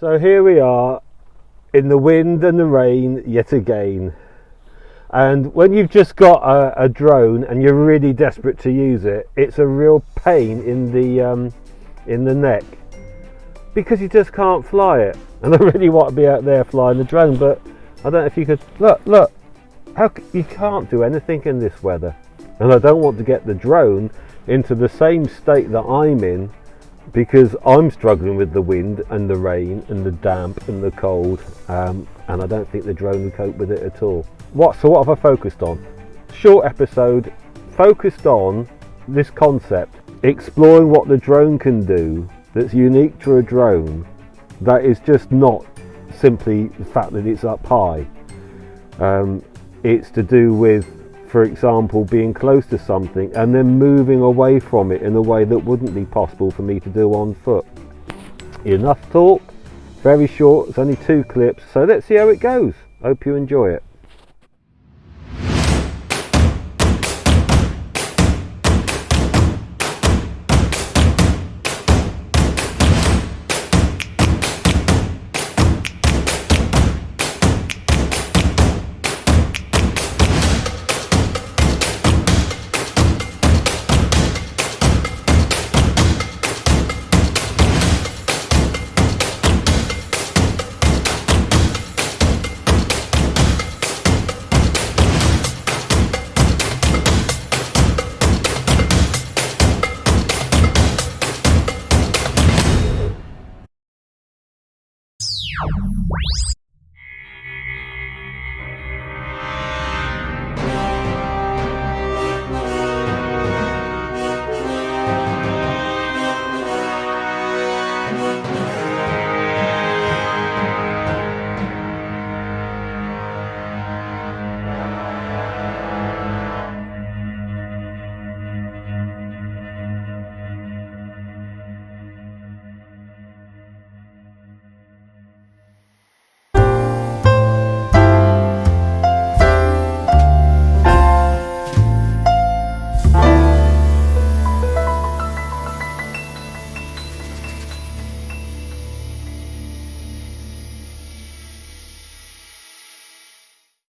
So here we are in the wind and the rain yet again. And when you've just got a drone and you're really desperate to use it, it's a real pain in the neck because you just can't fly it. And I really want to be out there flying the drone, but I don't know if you could look. You can't do anything in this weather, and I don't want to get the drone into the same state that I'm in, because I'm struggling with the wind and the rain and the damp and the cold, and I don't think the drone would cope with it at all. So what have I focused on? Short episode focused on this concept, exploring what the drone can do that's unique to a drone, that is just not simply the fact that it's up high. It's to do with, for example, being close to something and then moving away from it in a way that wouldn't be possible for me to do on foot. Enough talk, very short, it's only 2 clips, so let's see how it goes. Hope you enjoy it.